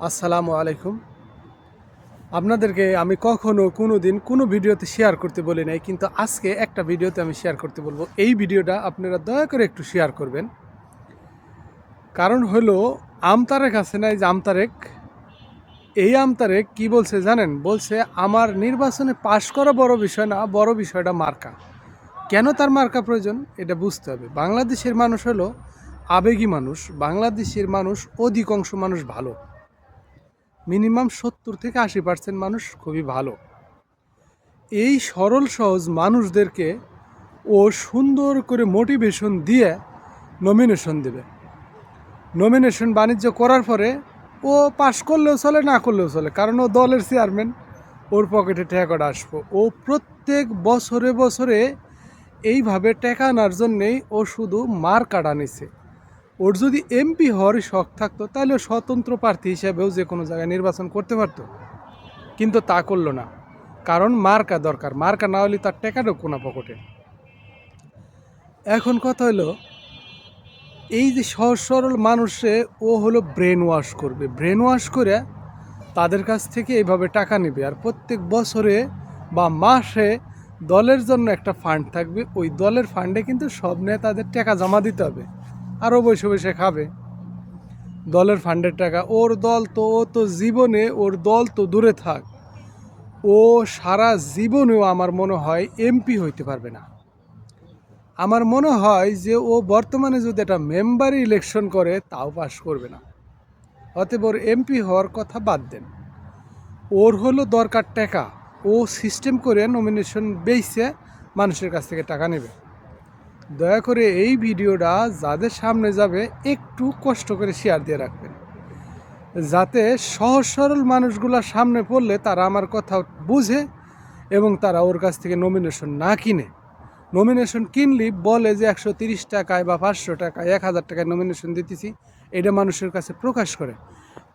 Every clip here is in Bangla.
আসসালামু আলাইকুম। আপনাদেরকে আমি কখনো কোনো দিন কোনো ভিডিওতে শেয়ার করতে বলি নাই, কিন্তু আজকে একটা ভিডিওতে আমি শেয়ার করতে বলবো। এই ভিডিওটা আপনারা দয়া করে একটু শেয়ার করবেন। কারণ হলো আমতারেক আছে না, এই যে আমতারেক, এই আমতারেক কি বলছে জানেন? বলছে আমার নির্বাচনে পাশ করা বড় বিষয় না, বড় বিষয়টা মার্কা। কেন তার মার্কা প্রয়োজন এটা বুঝতে হবে। বাংলাদেশের মানুষ হলো আবেগী মানুষ। বাংলাদেশের মানুষ অধিকাংশ মানুষ ভালো, মিনিমাম 70 থেকে 80% মানুষ খুবই ভালো। এই সরল সহজ মানুষদেরকে ও সুন্দর করে মোটিভেশন দিয়ে নমিনেশন দেবে। নমিনেশন বাণিজ্য করার পরে ও পাশ করলেও চলে, না করলেও চলে, কারণ ও দলের চেয়ারম্যান, ওর পকেটে টাকাটা আসবো। ও প্রত্যেক বছরে বছরে এইভাবে টাকা আনার জন্যেই ও শুধু মার্কাটা নিছে। ওর যদি এমপি হওয়ার শখ থাকতো তাহলে ও স্বতন্ত্র প্রার্থী হিসেবেও যে কোনো জায়গায় নির্বাচন করতে পারতো, কিন্তু তা করলো না। কারণ মার্কা দরকার, মার্কা না হলে তার টাকা ঢুকো না পকেটে। এখন কথা হলো এই যে সহজ সরল মানুষে ও হলো ব্রেন ওয়াশ করবে, ব্রেন ওয়াশ করে তাদের কাছ থেকে এইভাবে টাকা নেবে। আর প্রত্যেক বছরে বা মাসে দলের জন্য একটা ফান্ড থাকবে, ওই দলের ফান্ডে কিন্তু সব নেতাদের টাকা জমা দিতে হবে। আরও বসে বসে খাবে দলের ফান্ডের টাকা। ওর দল তো, ও তো জীবনে, ওর দল তো দূরে থাক, ও সারা জীবনেও আমার মনে হয় এমপি হইতে পারবে না। আমার মনে হয় যে ও বর্তমানে যদি একটা মেম্বার ইলেকশন করে তাও পাস করবে না। অতএব ওর এমপি হওয়ার কথা বাদ দেন। ওর হলো দরকার টাকা। ও সিস্টেম করে নমিনেশন বেচে মানুষের কাছ থেকে টাকা নেবে। দয়া করে এই ভিডিওটা যাদের সামনে যাবে একটু কষ্ট করে শেয়ার দিয়ে রাখবেন, যাতে সহজ সরল মানুষগুলোর সামনে পড়লে তারা আমার কথা বুঝে এবং তারা ওর কাছ থেকে নমিনেশন না কিনে। নমিনেশন কিনলি বলে যে 130 টাকায় বা 500 টাকায় 1000 টাকায় নমিনেশন দিতেছি, এটা মানুষের কাছে প্রকাশ করে।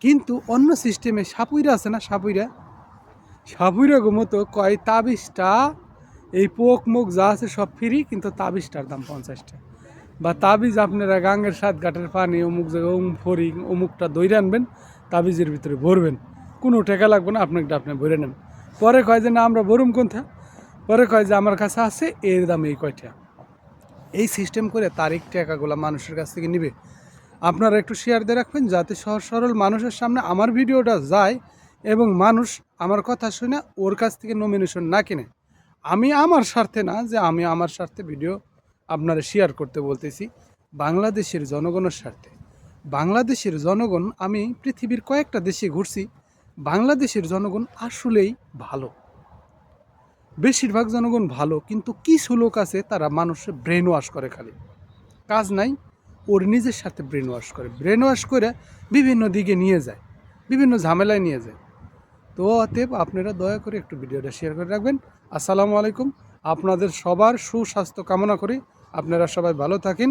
কিন্তু অন্য সিস্টেমে সাপুইরা আছে না, সাপুইরা মতো কয় তাবিজটা, এই পোক মুখ যা আছে সব ফ্রি, কিন্তু তাবিজটার দাম 50 টাকা। বা তাবিজ আপনারা গাঙ্গের 7 ঘাটের পানি অমুক জায়গায় ফরিং অমুকটা দইরে আনবেন, তাবিজের ভিতরে ভরবেন, কোনো টাকা লাগবে না, আপনাকে আপনি ভরে নেন। পরে কয় যে না আমরা ভরুম কোনটা, পরে কয় যে আমার কাছে আছে এর দাম এই কয়টা। এই সিস্টেম করে তারিখ টাকাগুলো মানুষের কাছ থেকে নিবে। আপনারা একটু শেয়ার দিয়ে রাখবেন যাতে সহজ সরল মানুষের সামনে আমার ভিডিওটা যায় এবং মানুষ আমার কথা শুনে ওর কাছ থেকে নমিনেশন না কিনে। আমি আমার স্বার্থে না, যে আমি আমার স্বার্থে ভিডিও আপনারা শেয়ার করতে বলতেছি, বাংলাদেশের জনগণের স্বার্থে। বাংলাদেশের জনগণ, আমি পৃথিবীর কয়েকটা দেশে ঘুরছি, বাংলাদেশের জনগণ আসলেই ভালো, বেশিরভাগ জনগণ ভালো। কিন্তু কিছু লোক আছে তারা মানুষের ব্রেন ওয়াশ করে, খালি কাজ নাই, ওর নিজের সাথে ব্রেন ওয়াশ করে, ব্রেন ওয়াশ করে বিভিন্ন দিকে নিয়ে যায়, বিভিন্ন ঝামেলায় নিয়ে যায়। তো অতএব আপনারা দয়া করে একটু ভিডিওটা শেয়ার করে রাখবেন। আসসালামু আলাইকুম। আপনাদের সবার সুস্বাস্থ্য কামনা করি, আপনারা সবাই ভালো থাকেন।